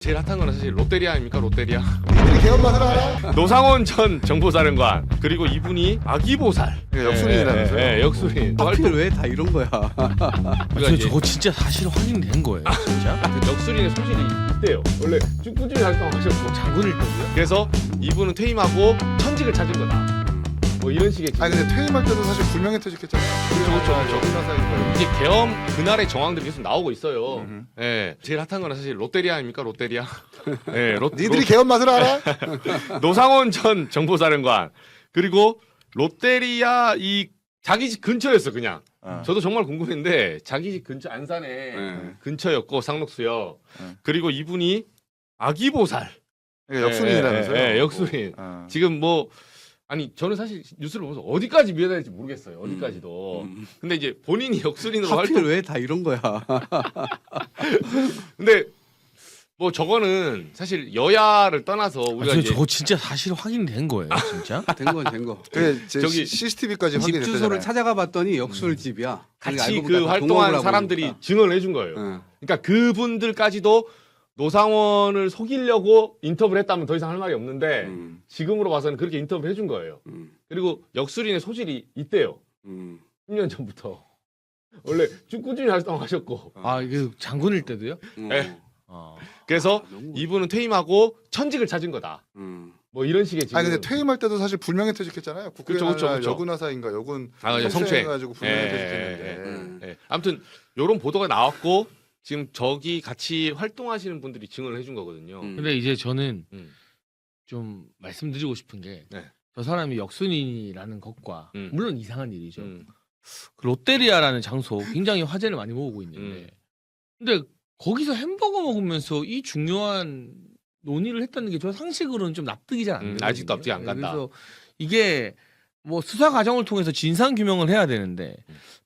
제일 핫한 거는 사실 롯데리아 아닙니까? 롯데리아. 니들이 개엄마들 알아? 노상원 전 정보사령관 그리고 이분이 아기보살. 역술인이라면서요? 예, 역술인. 하필 왜 다 이런 거야? 저거 진짜 사실 확인된 거예요, 진짜? 역술인의 소질이 있대요. 원래 꾸준히 활동하셨고 장군일 때도요? 그래서 이분은 퇴임하고 천직을 찾은 거다. 뭐 이런 식의. 아니 근데 퇴임할 때도 사실 불명예 퇴직했잖아요. 그렇죠. 끝나서 이제 계엄 그날의 정황들이 계속 나오고 있어요. 예, 제일 핫한 거는 사실 롯데리아 아닙니까? 롯데리아. 예, 니들이 개엄마들 알아? 노상원 전 정보사령관 그리고 롯데리아 이 자기 집 근처였어 그냥. 저도 정말 궁금했는데 자기 집 근처 안산에 근처였고 상록수역. 그리고 이분이 아기보살. 역술인이라면서요? 예, 역술인. 지금 뭐 아니 저는 사실 뉴스를 보면서 어디까지 믿어야 될지 모르겠어요. 어디까지도. 근데 이제 본인이 역술인으로 하필 활동. 왜 다 이런 거야? 근데 뭐 저거는 사실 여야를 떠나서 우리가 이제 저거 진짜 사실 확인된 거예요, 진짜? 된 건 된 거. 그 저기 CCTV까지 집 확인됐잖아요. 주소를 찾아가 봤더니 역술집이야. 같이 그 활동한 사람들이 증언을 해준 거예요. 그러니까 그분들까지도 노상원을 속이려고 인터뷰를 했다면 더 이상 할 말이 없는데 지금으로 봐서는 그렇게 인터뷰를 해준 거예요. 그리고 역술인의 소질이 있대요. 10년 전부터. 원래 꾸준히 활동하셨고. 아, 이게 장군일 때도요? 네. 그래서 이분은 퇴임하고 천직을 찾은 거다. 뭐 이런 식의 지금. 아니 근데 퇴임할 때도 사실 불명예 퇴직했잖아요. 그쵸. 여군하사인가 여군 성추행 해가지고 불명예 퇴직했는데. 예. 아무튼 이런 보도가 나왔고 지금 저기 같이 활동하시는 분들이 증언을 해준 거거든요. 근데 이제 저는 음. 좀 말씀드리고 싶은 게 저 네. 사람이 역순인이라는 것과 물론 이상한 일이죠. 그 롯데리아라는 장소 굉장히 화제를 많이 모으고 있는데 근데 거기서 햄버거 먹으면서 이 중요한 논의를 했다는 게 저 상식으로는 좀 납득이 잘 안 되거든요. 아직도 납득이 안 간다. 그래서 이게 뭐 수사 과정을 통해서 진상 규명을 해야 되는데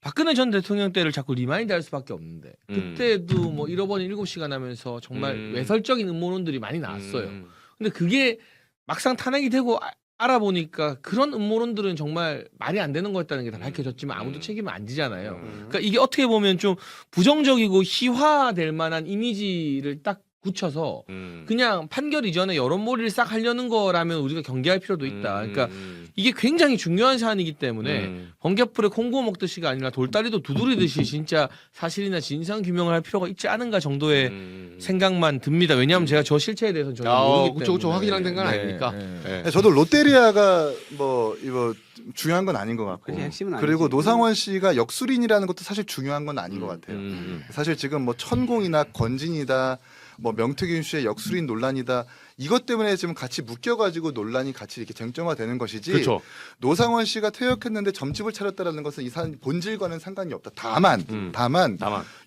박근혜 전 대통령 때를 자꾸 리마인드 할 수밖에 없는데 그때도 뭐 잃어버린 7시간 하면서 정말 외설적인 음모론들이 많이 나왔어요. 근데 그게 막상 탄핵이 되고 알아보니까 그런 음모론들은 정말 말이 안 되는 거였다는 게 다 밝혀졌지만 아무도 책임을 안 지잖아요. 그러니까 이게 어떻게 보면 좀 부정적이고 희화될 만한 이미지를 딱 붙여서 그냥 판결 이전에 여론몰이를 싹 하려는 거라면 우리가 경계할 필요도 있다. 그러니까 이게 굉장히 중요한 사안이기 때문에 번개풀에 콩고 먹듯이가 아니라 돌다리도 두드리듯이 진짜 사실이나 진상 규명을 할 필요가 있지 않은가 정도의 생각만 듭니다. 왜냐하면 제가 저 실체에 대해서는 전혀 모르기 때문에. 그쵸. 확인된 건 아니니까. 네, 저도 롯데리아가 뭐 이거 중요한 건 아닌 것 같고 그게 핵심은 그리고 아니지. 노상원 씨가 역술인이라는 것도 사실 중요한 건 아닌 것 같아요. 사실 지금 뭐 천공이나 건진이다 뭐 명태균 씨의 역술인 논란이다 이것 때문에 지금 같이 묶여가지고 논란이 같이 이렇게 쟁점화되는 것이지 그렇죠. 노상원 씨가 퇴역했는데 점집을 차렸다라는 것은 이 사안 본질과는 상관이 없다. 다만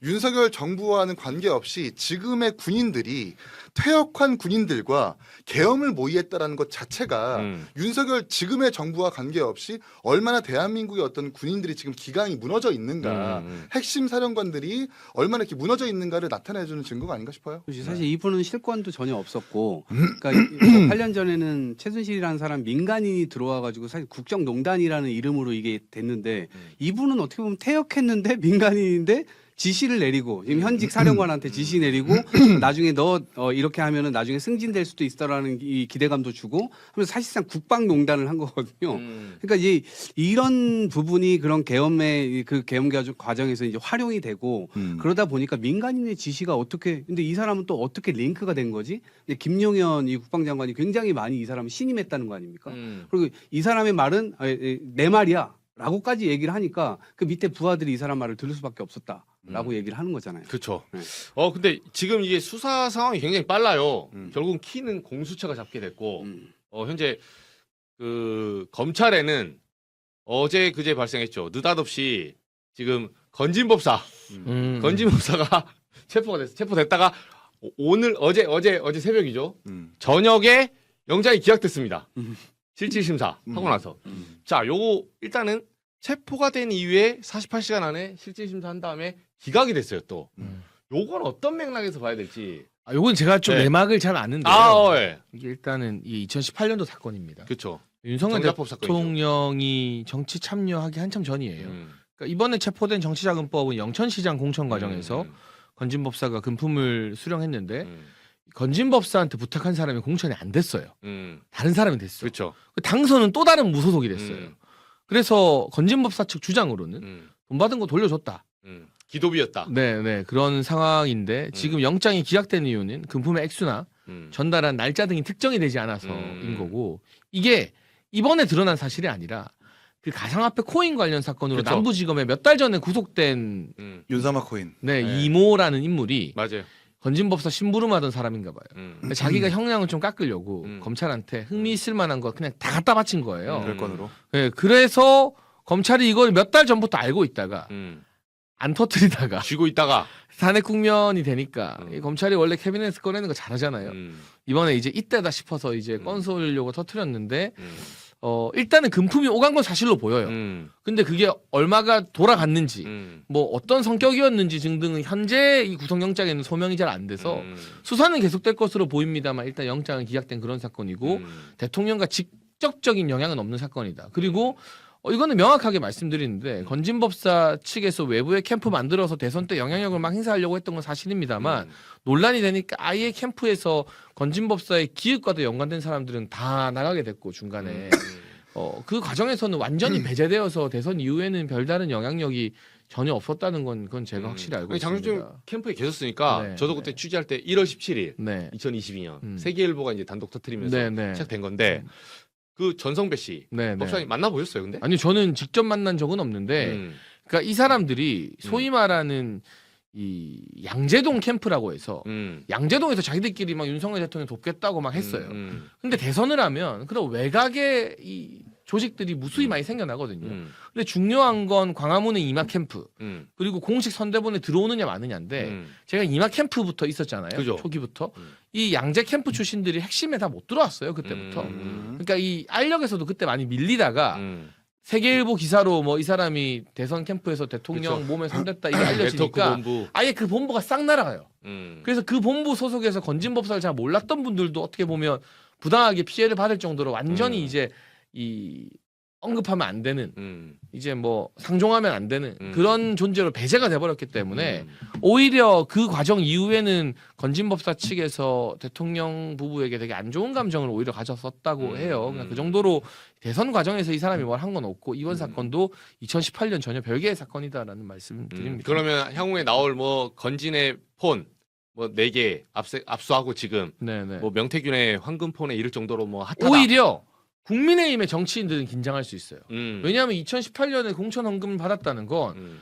윤석열 정부와는 관계없이 지금의 군인들이 퇴역한 군인들과 계엄을 모의했다라는 것 자체가 윤석열 지금의 정부와 관계없이 얼마나 대한민국의 어떤 군인들이 지금 기강이 무너져 있는가 핵심 사령관들이 얼마나 이렇게 무너져 있는가를 나타내주는 증거가 아닌가 싶어요. 사실 이분은 실권도 전혀 없었고, 그러니까 8년 전에는 최순실이라는 사람 민간인이 들어와가지고 사실 국정농단이라는 이름으로 이게 됐는데 이분은 어떻게 보면 퇴역했는데 민간인인데 지시를 내리고 지금 현직 사령관한테 지시 내리고 나중에 너 이렇게 하면은 나중에 승진될 수도 있어라는 이 기대감도 주고 하면서 사실상 국방농단을 한 거거든요. 그러니까 이제 이런 부분이 그런 계엄의 그 계엄 과정에서 이제 활용이 되고 그러다 보니까 민간인의 지시가 어떻게 근데 이 사람은 또 어떻게 링크가 된 거지? 근데 김용현 이 국방장관이 굉장히 많이 이 사람을 신임했다는 거 아닙니까? 그리고 이 사람의 말은 내 말이야. 라고까지 얘기를 하니까 그 밑에 부하들이 이 사람 말을 들을 수밖에 없었다라고 얘기를 하는 거잖아요. 그렇죠. 네. 근데 지금 이게 수사 상황이 굉장히 빨라요. 결국 키는 공수처가 잡게 됐고 현재 그 검찰에는 어제 그제 발생했죠. 느닷없이 지금 건진법사가 체포됐다가 오늘 어제 새벽이죠. 저녁에 영장이 기각됐습니다. 실질심사 하고 나서 자 요거 일단은 체포가 된 이후에 48시간 안에 실질심사 한 다음에 기각이 됐어요 또. 요건 어떤 맥락에서 봐야 될지. 요건 제가 좀 네. 내막을 잘 아는데요. 예. 이게 일단은 이게 2018년도 사건입니다. 그렇죠. 윤석열 정자법 사건이죠. 대통령이 정치 참여하기 한참 전이에요. 그러니까 이번에 체포된 정치자금법은 영천시장 공천 과정에서 건진법사가 금품을 수령했는데 건진법사한테 부탁한 사람이 공천이 안 됐어요. 다른 사람이 됐어. 그렇죠. 당선은 또 다른 무소속이 됐어요. 그래서 건진법사 측 주장으로는 돈 받은 거 돌려줬다. 기도비였다. 네, 그런 상황인데 지금 영장이 기각된 이유는 금품의 액수나 전달한 날짜 등이 특정이 되지 않아서인 거고 이게 이번에 드러난 사실이 아니라 그 가상화폐 코인 관련 사건으로 그쵸. 남부지검에 몇 달 전에 구속된 윤사마 코인. 네, 네. 이모라는 인물이 맞아요. 건진법사 심부름하던 사람인가 봐요. 근데 자기가 형량을 좀 깎으려고 검찰한테 흥미 있을 만한 거 그냥 다 갖다 바친 거예요. 별건으로. 네, 그래서 검찰이 이걸 몇 달 전부터 알고 있다가 안 터뜨리다가 쥐고 있다가 탄핵 국면이 되니까 이 검찰이 원래 캐비넷 꺼내는 거 잘하잖아요. 이번에 이제 이때다 싶어서 이제 건설려고 터뜨렸는데 일단은 금품이 오간 건 사실로 보여요. 근데 그게 얼마가 돌아갔는지 뭐 어떤 성격이었는지 등등은 현재 이 구속영장에는 소명이 잘 안 돼서 수사는 계속될 것으로 보입니다만 일단 영장은 기각된 그런 사건이고 대통령과 직접적인 영향은 없는 사건이다. 그리고 이거는 명확하게 말씀드리는데 건진법사 측에서 외부에 캠프 만들어서 대선 때 영향력을 막 행사하려고 했던 건 사실입니다만 논란이 되니까 아예 캠프에서 건진법사의 기획과도 연관된 사람들은 다 나가게 됐고 중간에 그 과정에서는 완전히 배제되어서 대선 이후에는 별다른 영향력이 전혀 없었다는 건 그건 제가 확실히 알고 장준영 있습니다. 캠프에 계셨으니까 네, 저도 그때 취재할 때 1월 17일 네. 2022년 세계일보가 이제 단독 터뜨리면서 네. 시작된 건데 그 전성배 씨 네. 법사님 만나 보셨어요, 근데? 아니 저는 직접 만난 적은 없는데 그러니까 이 사람들이 소위 말하는 이 양재동 캠프라고 해서 양재동에서 자기들끼리 막 윤석열 대통령 돕겠다고 막 했어요. 근데 대선을 하면 그런 외곽의 이 조직들이 무수히 많이 생겨나거든요. 근데 중요한 건 광화문의 이마 캠프 그리고 공식 선대본에 들어오느냐 마느냐인데 제가 이마 캠프부터 있었잖아요. 그죠. 초기부터 이 양재 캠프 출신들이 핵심에 다 못 들어왔어요 그때부터. 그러니까 이 알력에서도 그때 많이 밀리다가 세계일보 기사로 뭐 이 사람이 대선 캠프에서 대통령 그쵸. 몸에 손댔다 이게 네트워크 알려지니까 본부. 아예 그 본부가 싹 날아가요. 그래서 그 본부 소속에서 건진법사를 잘 몰랐던 분들도 어떻게 보면 부당하게 피해를 받을 정도로 완전히 이제 이 언급하면 안 되는 이제 뭐 상종하면 안 되는 그런 존재로 배제가 돼버렸기 때문에 오히려 그 과정 이후에는 건진법사 측에서 대통령 부부에게 되게 안 좋은 감정을 오히려 가졌었다고 해요. 그러니까 그 정도로 대선 과정에서 이 사람이 뭘 한 건 없고 이번 사건도 2018년 전혀 별개의 사건이다라는 말씀드립니다. 그러면 향후에 나올 뭐 건진의 폰 뭐 4개 압수하고 지금 네네. 뭐 명태균의 황금폰에 이를 정도로 뭐 핫하다. 오히려 국민의힘의 정치인들은 긴장할 수 있어요. 왜냐하면 2018년에 공천 헌금을 받았다는 건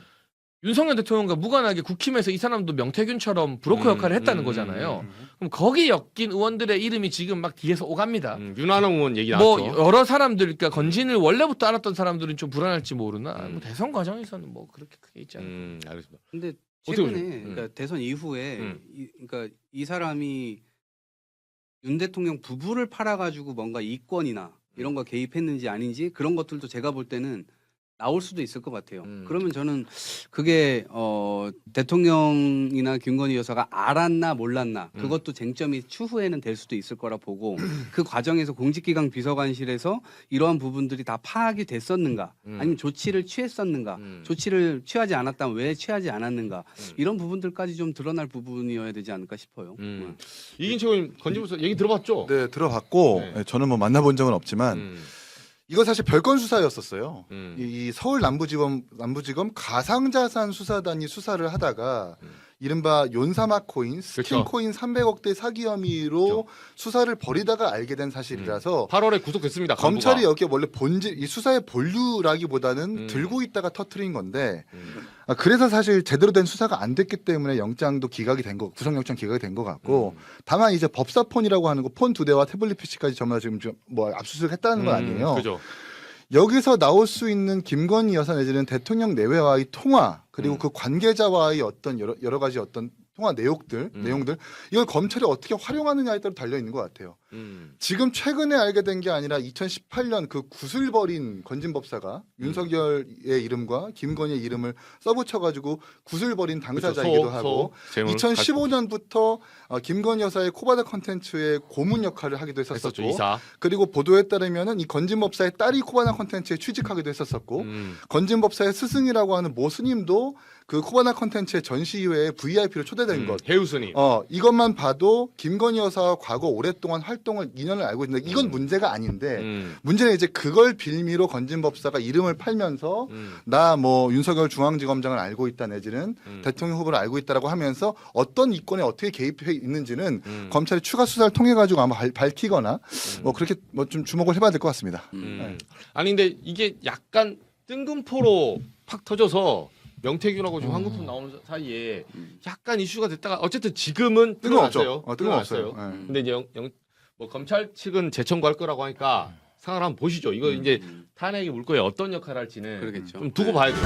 윤석열 대통령과 무관하게 국힘에서 이 사람도 명태균처럼 브로커 역할을 했다는 거잖아요. 그럼 거기 엮인 의원들의 이름이 지금 막 뒤에서 오갑니다. 윤한홍 의원 얘기 뭐 나왔죠. 여러 사람들, 그러니까 건진을 원래부터 알았던 사람들은 좀 불안할지 모르나 뭐 대선 과정에서는 뭐 그렇게 크게 있지 않을까. 알겠습니다. 근데 어떻게 최근에 보세요? 그러니까 대선 이후에 그러니까 이 사람이 윤 대통령 부부를 팔아가지고 뭔가 이권이나 이런 거 개입했는지 아닌지 그런 것들도 제가 볼 때는 나올 수도 있을 것 같아요. 그러면 저는 그게 대통령이나 김건희 여사가 알았나 몰랐나 그것도 쟁점이 추후에는 될 수도 있을 거라 보고 그 과정에서 공직기강 비서관실에서 이러한 부분들이 다 파악이 됐었는가 아니면 조치를 취했었는가 조치를 취하지 않았다면 왜 취하지 않았는가 이런 부분들까지 좀 드러날 부분이어야 되지 않을까 싶어요. 이긴철 의원 건진법사 얘기 들어봤죠? 네, 들어봤고 네. 저는 뭐 만나본 적은 없지만 이거 사실 별건 수사였었어요. 이 서울 남부지검 가상자산 수사단이 수사를 하다가 이른바 윤사마 코인, 스킨 그렇죠. 코인 300억대 사기 혐의로 그렇죠. 수사를 벌이다가 알게 된 사실이라서 8월에 구속됐습니다. 검찰이 간부가. 여기에 원래 본질 이 수사의 본류라기보다는 들고 있다가 터트린 건데 그래서 사실 제대로 된 수사가 안 됐기 때문에 영장도 기각이 된 거, 구속영장 기각이 된 것 같고 다만 이제 법사폰이라고 하는 거 폰 2대와 태블릿 PC까지 전부 다 지금 뭐 압수수색했다는 건 아니에요. 그죠. 여기서 나올 수 있는 김건희 여사 내지는 대통령 내외와의 통화 그리고 그 관계자와의 어떤 여러 가지 어떤 통화 내용들 이걸 검찰이 어떻게 활용하느냐에 따라 달려 있는 것 같아요. 지금 최근에 알게 된 게 아니라 2018년 그 구슬버린 건진법사가 윤석열의 이름과 김건희의 이름을 써붙여가지고 구슬버린 당사자이기도 그렇죠. 하고 재물 2015년부터 김건희 여사의 코바다 컨텐츠의 고문 역할을 하기도 했었죠. 했었고 이사. 그리고 보도에 따르면은 이 건진법사의 딸이 코바나 컨텐츠에 취직하기도 했었었고 건진법사의 스승이라고 하는 모 스님도 그 코바나 컨텐츠의 전시 이후에 VIP로 초대된 것. 해우스님. 이것만 봐도 김건희 여사와 과거 오랫동안 활동을 인연을 알고 있는데 이건 문제가 아닌데 문제는 이제 그걸 빌미로 건진법사가 이름을 팔면서 나 뭐 윤석열 중앙지검장을 알고 있다 내지는 대통령 후보를 알고 있다라고 하면서 어떤 이권에 어떻게 개입해 있는지는 검찰이 추가 수사를 통해 가지고 아마 밝히거나 뭐 그렇게 뭐 좀 주목을 해봐야 될 것 같습니다. 네. 아니 근데 이게 약간 뜬금포로 팍 터져서 명태균하고 지금 황급품 나오는 사이에 약간 이슈가 됐다가 어쨌든 지금은 뜬금없죠. 뜬금없어요. 뜬금없어요. 근데 이제 뭐 검찰 측은 재청구할 거라고 하니까 상황을 한번 보시죠. 이거 이제 탄핵이 물꼬에 어떤 역할을 할지는 그러겠죠. 좀 두고 봐야죠.